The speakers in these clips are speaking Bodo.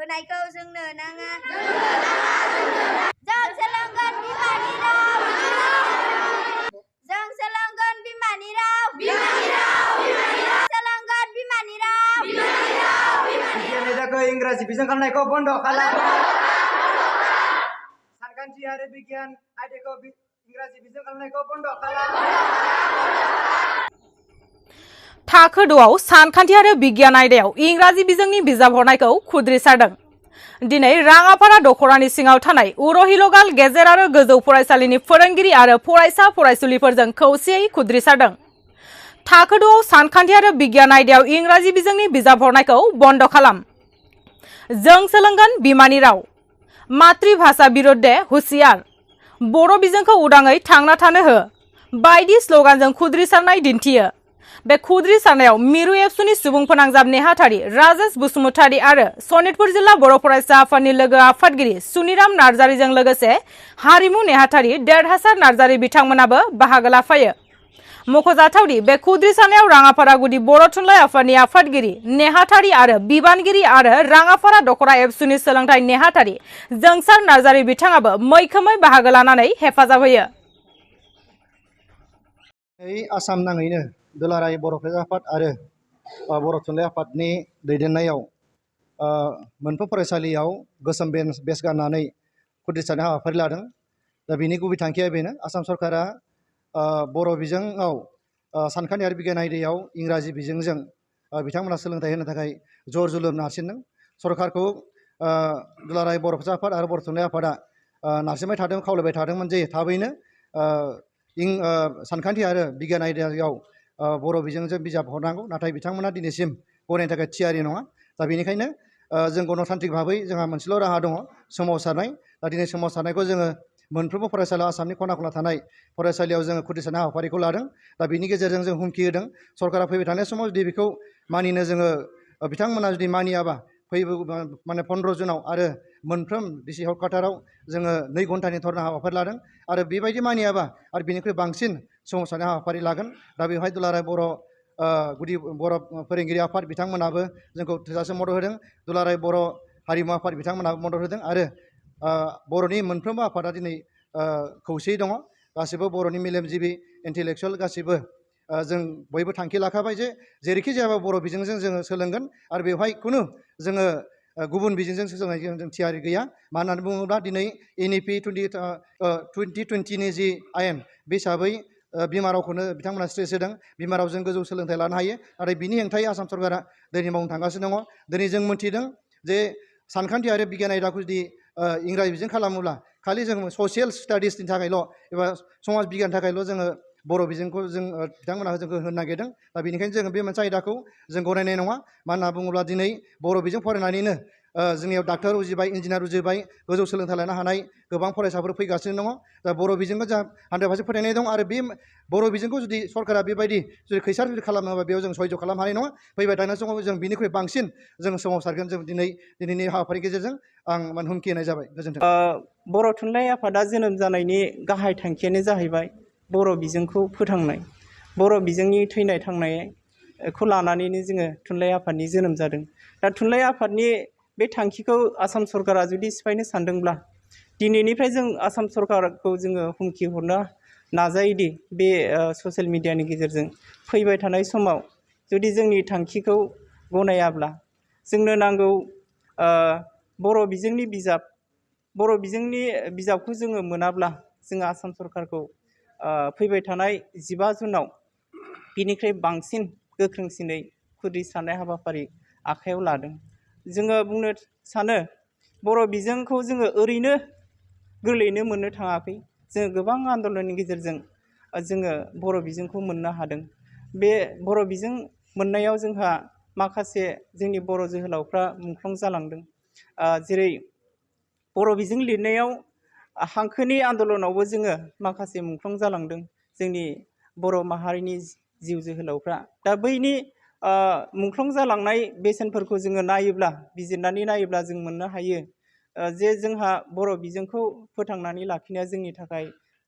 होनायखौ जोंनो नाङा जों सोलोंगोन बिमानि राव जों सोलोंगोन बिमानि राव सोलोंगोन बिमानि राव बिगियान आयदाखौ इंराजि बिजों खालामनायखौ बन्द' खालाम सानखान्थि आरो बिगियान आयदाखौ इंराजि बिजों खालामनायखौ बन्द' खालाम थाखो 2आव सानखान्थि आरो बिगियान आयदायाव इंराजि बिजोंनि बिजाब हरनायखौ खुद्रिसारदों। दिनै राङापारा दखरानि सिङाव थानाय उरहिलगाल गेजेर आरो गोजौ फरायसालिनि फोरोंगिरि आरो फरायसा फरायसुलिफोरजों खौसेयै खुद्रिसारदों। थाखो 2आव सानखान्थि आरो बिगियान आयदायाव इंराजि बिजोंनि बिजाब हरनायखौ बन्द' खालाम। जों सोलोंगोन बिमानि राव मातृभाषा बिरुद्धे हुसियार बर' बिजोंखौ उदाङै थांना थानो हो बायदि स्लगानजों खुद्रिसारनाय दिन्थियो। बे खुद्रिसारनायाव मिरु एबसुनि सुबुं फोनांजाब नेहाथारि राजेश बसुमतारी आरो सनितपुर जिल्ला बर' फरायसा आफादनि लोगो आफादगिरि सुनिराम नार्जारीजों लोगोसे हारिमु नेहाथारि देरहासार नार्जारी बिथांमोनाबो बाहागो लाफायो। मख'जाथावदि बे खुद्रिसारनायाव राङापारा गुदि बर' थुनलाइ आफादनि आफादगिरि नेहाथारि आरो बिबानगिरि आरो राङापारा दखरा एबसुनि सोलोंथाइ नेहाथारि जोंसार नार्जारी बिथाङाबो मैखोमै बाहागो लानानै हेफाजाब होयो। आसाम नाङैनो दुलाराय बर' फरायसा आफाद आरो बर' थुनलाइ आफादनि दैदेननायाव मोनफ्रोम फरायसालियाव गोसोम बेस गाननानै खुद्रिसारनाय हाबाफारि लादों। दा बिनि गुबै थांखिया बेनो आसाम सरकारा बर' बिजोङाव सानखान्थि आरो बिगियान आयदायाव इंराजि बिजोंजों बिथांमोना सोलोंथाइ होनो थाखाय जर जुलुम नारसिनदों। सरकारखौ दुलाराय बर' फरायसा आफाद आरो बर' थुनलाइ आफादा नारसिनबाय थादों, खावलायबाय थादोंमोन जे थाबैनो सानखान्थि आरो बिगियान आयदायाव बर' बिजोंजों बिजाब हरनांगौ, नाथाय बिथांमोना दिनैसिम गनायनो थाखाय थियारि नङा। दा बेनिखायनो जों गणतान्त्रिक भाबै जोंहा मोनसेल' राहा दङ, सोमावसारनाय। दा दिनै सोमावसारनायखौ जोङो मोनफ्रोमबो फरायसालियाव आसामनि खना खनला थानाय फरायसालियाव जोङो खुद्रिसारनाय हाबाफारिखौ लादों। दा बिनि गेजेरजों जों हुमखि होदों सरकारा फैबाय थानाय समाव जुदि बेखौ मानिनो जोङो बिथांमोना जुदि मानियाबा फैगौ 15 जुनाव आरो मोनफ्रोम डिसि हेडक्वार्टाराव जोङो 2 घन्टानि धरना हाबाफारि लादों आरो बेबायदि मानियाबा आरो बिनिख्रुइ बांसिन सोमावसारनाय हाबाफारि लागोन। दा बेवहाय दुलाराय बर' गुदि बर' फोरोंगिरि आफाद बिथांमोनाबो जोंखौ थोजासे मदद होदों, दुलाराय बर' हारिमु आफाद बिथांमोनाबो मदद होदों आरो बर'नि मोनफ्रोमबो आफादा दिनै खौसेयै दङ। गासिबो बर'नि मेलेमजिबि इन्टेलेक्सुवेल गासिबो जों बयबो थांखि लाखाबाय जे जेरैखि जायाबा बर' बिजोंजों जोङो सोलोंगोन आरो बेवहाय खुनु जोङो गुबुन बिजोंजों सोलोंनाय जों थियारि गैया। मानो होननानै बुङोब्ला दिनै NEP 2020नि जि आयेन बे हिसाबै बिमा रावखौनो बिथांमोना स्ट्रेस होदों, बिमा रावजों गोजौ सोलोंथाइ लानो हायो। नाथाय बिनि हेंथायै आसाम सरकारा दिनै मावनो थांगासिनो दङ। दिनै जों मोन्थिदों जे सानखान्थि आरो बिगियान आयदाखौ जुदि इंराजि बिजों खालामोब्ला खालि जों ससियेल स्टाडिसनि थाखायल' एबा समाज बिगियाननि थाखायल' जोङो बर' बिजोंखौ जों बिथांमोना जोंखौ होनो नागिरदों। दा बेनिखायनो जोङो बे मोनसे आयदाखौ जों गनायनाय नङा। मानो होनना बुङोब्ला दिनै बर' बिजों फरायनानैनो जोंनियाव डाक्टार उजिबाय, इन्जिनियार उजिबाय, गोजौ सोलोंथाइ लानो हानाय गोबां फरायसाफोर फैगासिनो दङ। दा बर' बिजोंखौ जोंहा 100% फोथायनाय दं आरो बे बर' बिजोंखौ जुदि सरकारा बेबायदि जुदि खैसार खालामोबा बेयाव जों सह्य खालामनो हानाय नङा। फैबाय थानाय समाव जों बिनिख्रुइ बांसिन जों सोमावसारगोन। जों दिनैनि हाबाफारिनि गेजेरजों आं हुमखि होनाय जाबाय। गोजोन्थों। बर' थुनलाइ आफादा जोनोम जानायनि गाहाय थांखियानो जाहैबाय बर' बिजोंखौ फोथांनाय। बर' बिजोंनि थैनाय थांनायखौ लानानैनो जोङो थुनलाइ आफादनि जोनोम जादों। दा थुनलाइ आफादनि बे थांखिखौ आसाम सरकारा जुदि सिफायनो सानदोंब्ला दिनैनिफ्राय जों आसाम सरकारखौ जोङो हुमखि हरनो नाजायोदि बे ससियेल मिडियानि गेजेरजों फैबाय थानाय समाव जुदि जोंनि थांखिखौ गनायाब्ला जोंनो नांगौ बर' बिजोंनि बिजाबखौ जोङो मोनाब्ला जोङो आसाम सरकारखौ फैबाय थानाय 15 जुनाव बिनिख्रुइ बांसिन गोख्रोंसिनै खुद्रिसारनाय हाबाफारि आखायाव लादों। जोङो बुंनो सानो बर' बिजोंखौ जोङो ओरैनो गोरलैयैनो मोननो थाङाखै। जोङो गोबां आन्दलननि गेजेरजों जोङो बर' बिजोंखौ मोननो हादों। बे बर' बिजों मोननायाव जोंहा माखासे जोंनि बर' जोहोलावफ्रा मुंख्लं जालांदों। जेरै बर' बिजों लिरनायाव हांखोनि आन्दलनावबो जोङो माखासे मुंख्लं जालांदों जोंनि बर' माहारिनि जिउ जोहोलावफ्रा। दा बैनि मुंख्लं जालांनाय बेसेनफोरखौ जोङो नायोब्ला, बिजिरनानै नायोब्ला जों मोननो हायो जे जोंहा बर' बिजोंखौ फोथांनानै लाखिनाया जोंनि थाखाय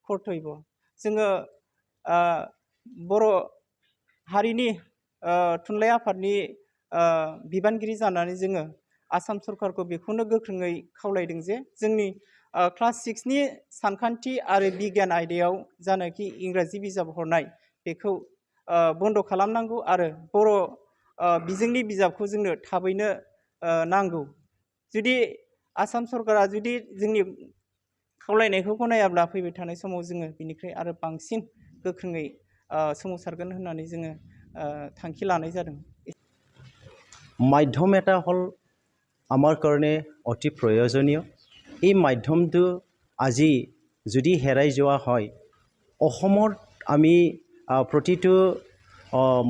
कर्तब्य। जोङो बर' हारिनि थुनलाइ आफादनि बिबानगिरि जानानै जोङो आसाम सरकारखौ बेखौनो गोख्रोङै खावलायदों जे जोंनि क्लास 6 नि सानखान्थि आरो बिगियान आयदायाव जानाखि इंराजि बिजाब हरनाय बेखौ बन्द खालामनांगौ आरो बर' बिजोंनि बिजाबखौ जोंनो थाबैनो नांगौ। जुदि आसाम सरकारा जुदि जोंनि खावलायनायखौ गनायाब्ला फैबाय थानाय समाव जोङो बिनिफ्राय आरो बांसिन गोख्रोङै सोमावसारगोन होननानै जोङो थांखि लानाय जादों। মাধ্যম এটা হ'ল আমাৰ কাৰণে অতি প্ৰয়োজনীয়। এই মাধ্যমটো আজি যদি হেৰাই যোৱা হয়, অসমত আমি প্ৰতিটো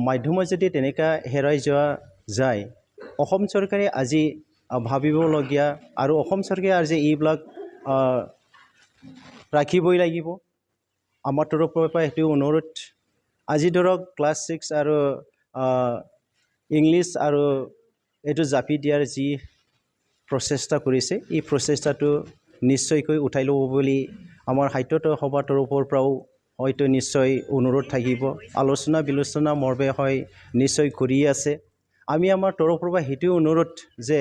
মাধ্যমত যদি তেনেকৈ হেৰাই যোৱা যায়, অসম চৰকাৰে আজি ভাবিবলগীয়া আৰু অসম চৰকাৰে আজি এইবিলাক ৰাখিবই লাগিব। আমাৰ তৰফৰ পৰা সেইটো অনুৰোধ। আজি ধৰক ক্লাছ 6 আৰু ইংলিছ আৰু এইটো জাপি দিয়াৰ যি প্ৰচেষ্টা কৰিছে, এই প্ৰচেষ্টাটো নিশ্চয়কৈ উঠাই ল'ব বুলি আমাৰ সাহিত্য সভাৰ তৰফৰ পৰাও হয়তো নিশ্চয় অনুৰোধ থাকিব। আলোচনা বিলোচনা মৰ্মে হয় নিশ্চয় কৰি আছে। আমি আমাৰ তৰফৰ পৰা সেইটো অনুৰোধ যে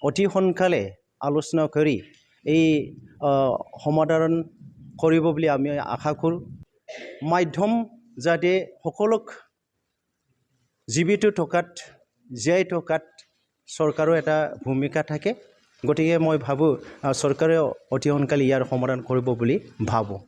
অতি সোনকালে আলোচনা কৰি এই সমাধান কৰিব বুলি আমি আশা কৰোঁ। মাধ্যম যাতে সকলোক জীৱিত থকাত জীয়াই থকাত চৰকাৰৰ এটা ভূমিকা থাকে। গতিকে মই ভাবোঁ চৰকাৰে অতি সোনকালে ইয়াৰ সমাধান কৰিব বুলি ভাবোঁ।